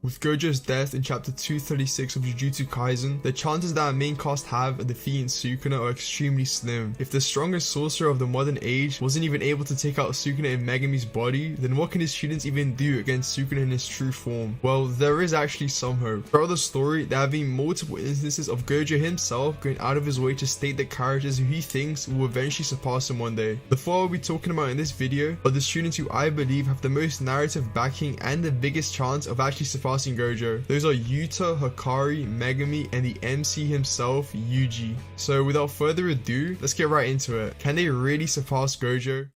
With Gojo's death in chapter 236 of Jujutsu Kaisen, the chances that our main cast have of defeating Sukuna are extremely slim. If the strongest sorcerer of the modern age wasn't even able to take out Sukuna in Megumi's body, then what can his students even do against Sukuna in his true form? Well, there is actually some hope. Throughout the story, there have been multiple instances of Gojo himself going out of his way to state that characters who he thinks will eventually surpass him one day. The four I'll be talking about in this video are the students who I believe have the most narrative backing and the biggest chance of actually surpassing Gojo. Those are Yuta, Hakari, Megumi, and the MC himself, Yuji. So without further ado, let's get right into it. Can they really surpass Gojo?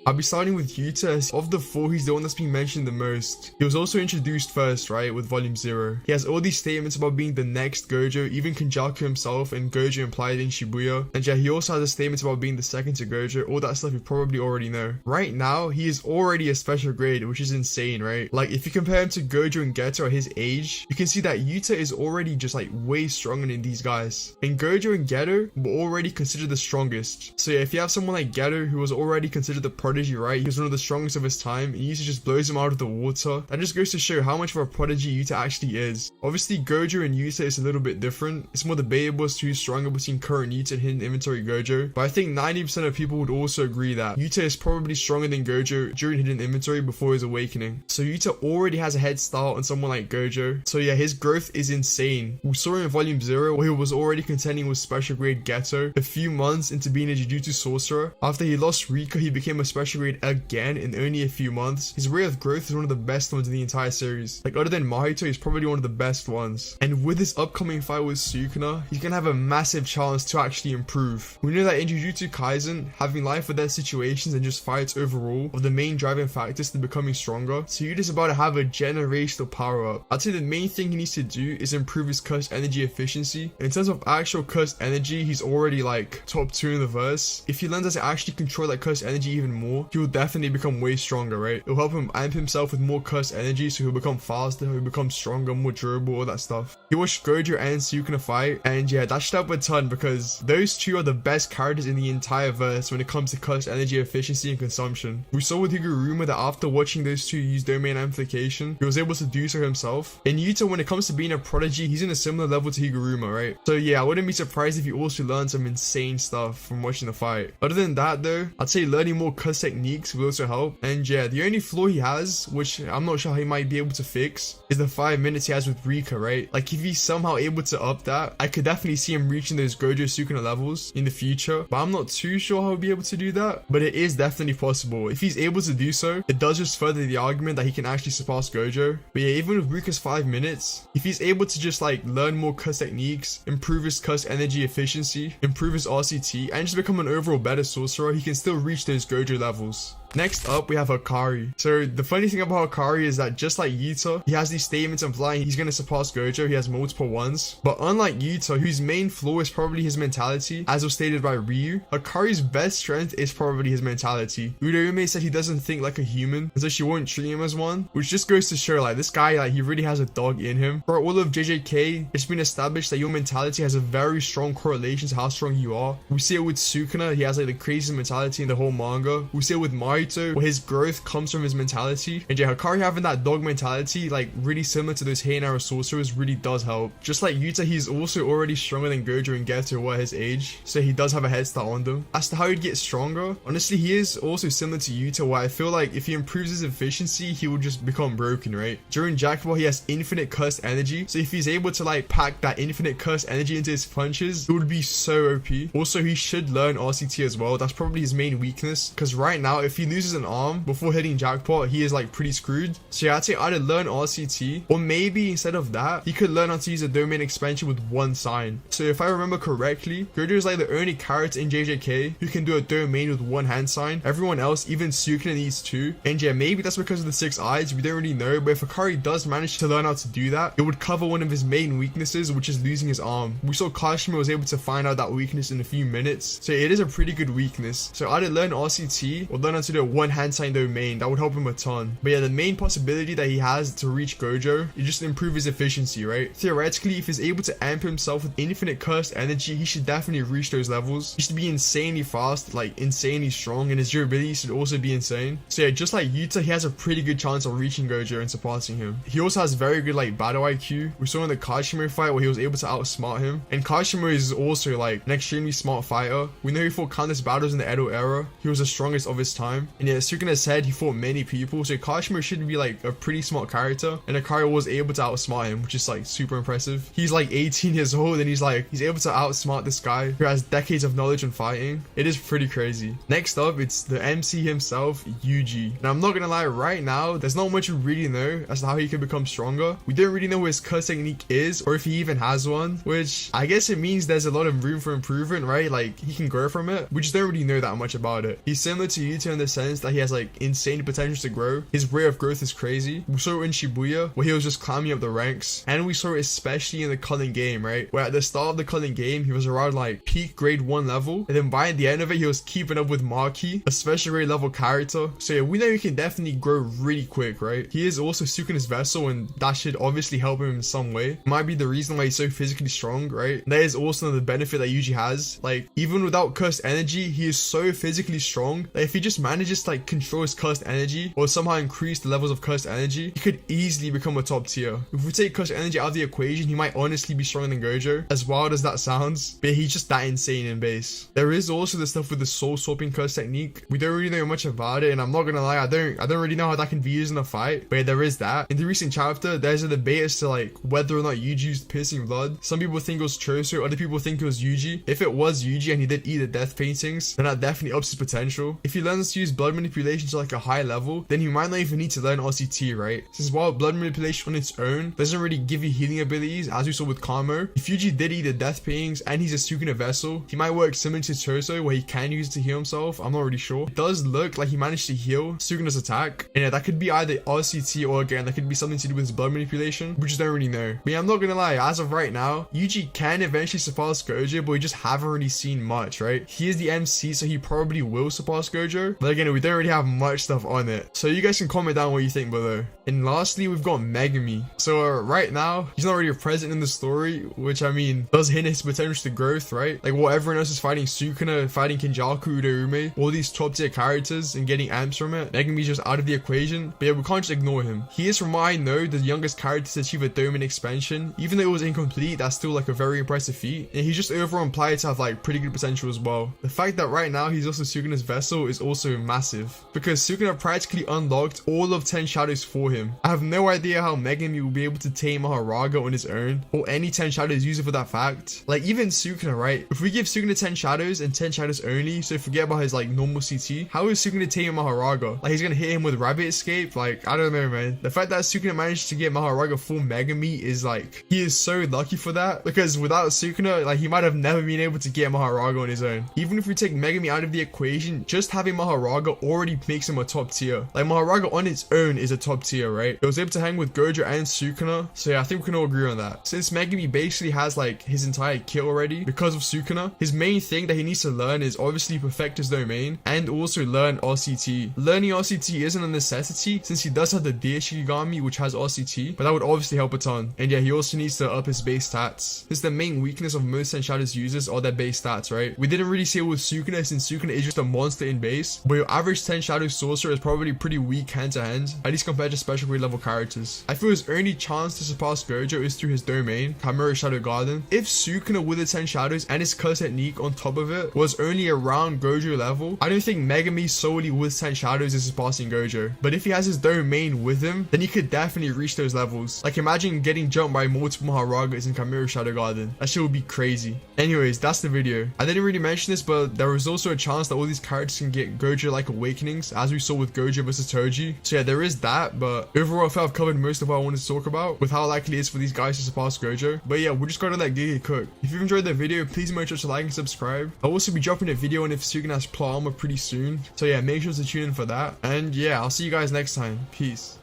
I'll be starting with Yuta, as of the four, he's the one that's been mentioned the most. He was also introduced first, right, with volume 0. He has all these statements about being the next Gojo, even Kenjaku himself and Gojo implied in Shibuya. And yeah, he also has a statement about being the second to Gojo, all that stuff you probably already know. Right now, he is already a special grade, which is insane, right? Like, if you compare him to Gojo and Geto at his age, you can see that Yuta is already just like way stronger than these guys. And Gojo and Geto were already considered the strongest. So yeah, if you have someone like Geto who was already considered the prodigy, right? He was one of the strongest of his time, and Yuta just blows him out of the water. That just goes to show how much of a prodigy Yuta actually is. Obviously, Gojo and Yuta is a little bit different. It's more debatable as to who's stronger between current Yuta and hidden inventory Gojo, but I think 90% of people would also agree that Yuta is probably stronger than Gojo during hidden inventory before his awakening. So Yuta already has a head start on someone like Gojo. So yeah, his growth is insane. We saw in volume 0 where he was already contending with special grade Geto a few months into being a Jujutsu sorcerer. After he lost Rika, he became a special grade again in only a few months. His rate of growth is one of the best ones in the entire series. Like, other than Mahito, he's probably one of the best ones. And with his upcoming fight with Sukuna, he's gonna have a massive chance to actually improve. We know that in Jujutsu Kaisen, having life or death situations and just fights overall are the main driving factors to becoming stronger. So Yuta's about to have a generational power up. I'd say the main thing he needs to do is improve his cursed energy efficiency. In terms of actual cursed energy, he's already like top 2 in the verse. If he learns how to actually control that cursed energy even more, he will definitely become way stronger, right? It'll help him amp himself with more cursed energy, so he'll become faster, he'll become stronger, more durable, all that stuff. He watched Gojo and Sukuna fight, and yeah, that should help a ton because those two are the best characters in the entire verse when it comes to cursed energy efficiency and consumption. We saw with Higuruma that after watching those two use domain amplification, he was able to do so himself. And Yuta, when it comes to being a prodigy, he's in a similar level to Higuruma, right? So yeah, I wouldn't be surprised if he also learned some insane stuff from watching the fight. Other than that though, I'd say learning more cursed techniques will also help. And yeah, the only flaw he has, which I'm not sure how he might be able to fix, is the 5 minutes he has with Rika, right? Like, if he's somehow able to up that, I could definitely see him reaching those Gojo Sukuna levels in the future, but I'm not too sure how he'll be able to do that. But it is definitely possible. If he's able to do so, it does just further the argument that he can actually surpass Gojo. But yeah, even with Rika's 5 minutes, if he's able to just like learn more cursed techniques, improve his cursed energy efficiency, improve his RCT, and just become an overall better sorcerer, he can still reach those Gojo levels. Next up, we have Hakari. So the funny thing about Hakari is that just like Yuta, he has these statements implying he's going to surpass Gojo. He has multiple ones. But unlike Yuta, whose main flaw is probably his mentality, as was stated by Ryu, Hakari's best strength is probably his mentality. Uraume said he doesn't think like a human, and so she won't treat him as one, which just goes to show like this guy, like, he really has a dog in him. For all of JJK, it's been established that your mentality has a very strong correlation to how strong you are. We see it with Sukuna, he has like the craziest mentality in the whole manga. We see it with Mahito, where his growth comes from his mentality. And yeah, Hakari having that dog mentality, like really similar to those Hay and Arrow sorcerers, really does help. Just like Yuta, he's also already stronger than Gojo and Geto at his age, so he does have a head start on them. As to how he'd get stronger, honestly, he is also similar to Yuta, where I feel like if he improves his efficiency, he will just become broken, right? During Jackpot, he has infinite cursed energy, so if he's able to like pack that infinite cursed energy into his punches, it would be so OP. Also, he should learn RCT as well. That's probably his main weakness, because right now, if he loses an arm before hitting Jackpot, he is like pretty screwed. So yeah, I'd say either learn RCT, or maybe instead of that, he could learn how to use a domain expansion with one sign. So if I remember correctly, Gojo is like the only character in JJK who can do a domain with one hand sign. Everyone else, even Sukuna, needs two. And yeah, maybe that's because of the 6 eyes, we don't really know, but if Hakari does manage to learn how to do that, it would cover one of his main weaknesses, which is losing his arm. We saw Kashima was able to find out that weakness in a few minutes, so it is a pretty good weakness. So either learn RCT or learn how to do a one hand sign domain. That would help him a ton. But yeah, the main possibility that he has to reach Gojo is just improve his efficiency, right? Theoretically, if he's able to amp himself with infinite cursed energy, he should definitely reach those levels. He should be insanely fast, like insanely strong, and his durability should also be insane. So yeah, just like Yuta, he has a pretty good chance of reaching Gojo and surpassing him. He also has very good like battle IQ. We saw in the Kashimo fight where he was able to outsmart him, and Kashimo is also like an extremely smart fighter. We know he fought countless battles in the Edo era. He was the strongest of his time, and yeah, Sukuna said he fought many people, so Kashimo should be like a pretty smart character, and Hakari was able to outsmart him, which is like super impressive. He's like 18 years old and he's able to outsmart this guy who has decades of knowledge in fighting. It is pretty crazy. Next up, it's the MC himself, Yuji. And I'm not gonna lie, right now there's not much we really know as to how he can become stronger. We don't really know what his curse technique is or if he even has one, which I guess it means there's a lot of room for improvement, right? Like he can grow from it. We just don't really know that much about it. He's similar to Yuta in the sense that he has like insane potential to grow. His rate of growth is crazy. We saw it in Shibuya where he was just climbing up the ranks, and we saw it especially in the Culling game, right? Where at the start of the Culling game he was around like peak grade 1 level, and then by the end of it he was keeping up with Maki, a special grade level character. So yeah, we know he can definitely grow really quick, right? He is also Sukuna's vessel, and that should obviously help him in some way. It might be the reason why he's so physically strong, right? That is also the benefit that Yuji has. Like even without cursed energy, he is so physically strong that if he just manages to like control his cursed energy or somehow increase the levels of cursed energy, he could easily become a top tier. If we take cursed energy out of the equation, he might honestly be stronger than Gojo, as wild as that sounds, but he's just that insane in base. There is also the stuff with the soul swapping curse technique. We don't really know much about it, and I'm not gonna lie, I don't really know how that can be used in a fight, but yeah, there is that. In the recent chapter, there's a debate as to like whether or not Yuji used piercing blood. Some people think it was Choso, other people think it was Yuji. If it was Yuji and he did eat the death paintings, then that definitely ups his potential. If he learns to use blood manipulation to like a high level, then he might not even need to learn RCT, right? Since while blood manipulation on its own doesn't really give you healing abilities, as we saw with Kamo, if Yuji did eat the death paintings and he's a Sukuna vessel, he might work similar to Choso where he can use it to heal himself. I'm not really sure. It does look like he managed to heal Sukuna's attack, and yeah, that could be either RCT or again that could be something to do with his blood manipulation. We just don't really know. But yeah, I'm not gonna lie, as of right now, Yuji can eventually surpass Gojo, but we just haven't really seen much, right? He is the MC, so he probably will surpass Gojo, but again, we don't really have much stuff on it. So you guys can comment down what you think below. And lastly, we've got Megumi. So right now, he's not really present in the story, which I mean, does hint his potential to growth, right? Like while everyone else is fighting Sukuna, fighting Kenjaku, Udoume, all these top tier characters and getting amps from it, Megumi's just out of the equation. But yeah, we can't just ignore him. He is, from what I know, the youngest character to achieve a domain expansion. Even though it was incomplete, that's still like a very impressive feat. And he's just overall implied to have like pretty good potential as well. The fact that right now he's also Sukuna's vessel is also massive, because Sukuna practically unlocked all of 10 shadows for him. I have no idea how Megumi will be able to tame Maharaga on his own, or any 10 shadows user for that fact. Like even Sukuna, right? If we give Sukuna 10 shadows and 10 shadows only, so forget about his like normal CT, how is Sukuna taming Maharaga? Like he's gonna hit him with rabbit escape? Like I don't know, man. The fact that Sukuna managed to get Maharaga full Megumi is like, he is so lucky for that, because without Sukuna, like he might have never been able to get Maharaga on his own. Even if we take Megumi out of the equation, just having Maharaga already makes him a top tier. Like Maharaga on its own is a top tier, right? It was able to hang with Gojo and Sukuna, so yeah, I think we can all agree on that. Since Megumi basically has like his entire kit already because of Sukuna, his main thing that he needs to learn is obviously perfect his domain and also learn RCT. Learning RCT isn't a necessity since he does have the Deer Shikigami which has RCT, but that would obviously help a ton. And yeah, he also needs to up his base stats, since the main weakness of most 10 shadows users are their base stats, right? We didn't really see it with Sukuna since Sukuna is just a monster in base, but your average 10 shadow sorcerer is probably pretty weak hand to hand, at least compared to special grade level characters. I feel his only chance to surpass Gojo is through his domain, Chimera Shadow Garden. If Sukuna with the 10 shadows and his curse technique on top of it was only around Gojo level, I don't think Megumi solely with 10 shadows is surpassing Gojo. But if he has his domain with him, then he could definitely reach those levels. Like imagine getting jumped by multiple Maharagas in Chimera Shadow Garden. That shit would be crazy. Anyways, that's the video. I didn't really mention this, but there is also a chance that all these characters can get Gojo like awakenings, as we saw with Gojo versus Toji. So yeah, there is that, but overall I feel I've covered most of what I wanted to talk about with how likely it is for these guys to surpass Gojo. But yeah, we're just going to let Gigi cook. If you've enjoyed the video, please make sure to like and subscribe. I'll also be dropping a video on if Sukuna has plot armor pretty soon, so yeah, make sure to tune in for that. And yeah, I'll see you guys next time. Peace.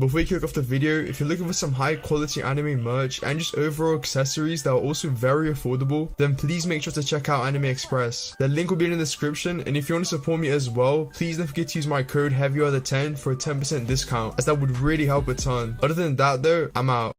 Before you kick off the video, if you're looking for some high quality anime merch and just overall accessories that are also very affordable, then please make sure to check out Anime Express. The link will be in the description, and if you want to support me as well, please don't forget to use my code HEAVYOR10 for a 10% discount, as that would really help a ton. Other than that though, I'm out.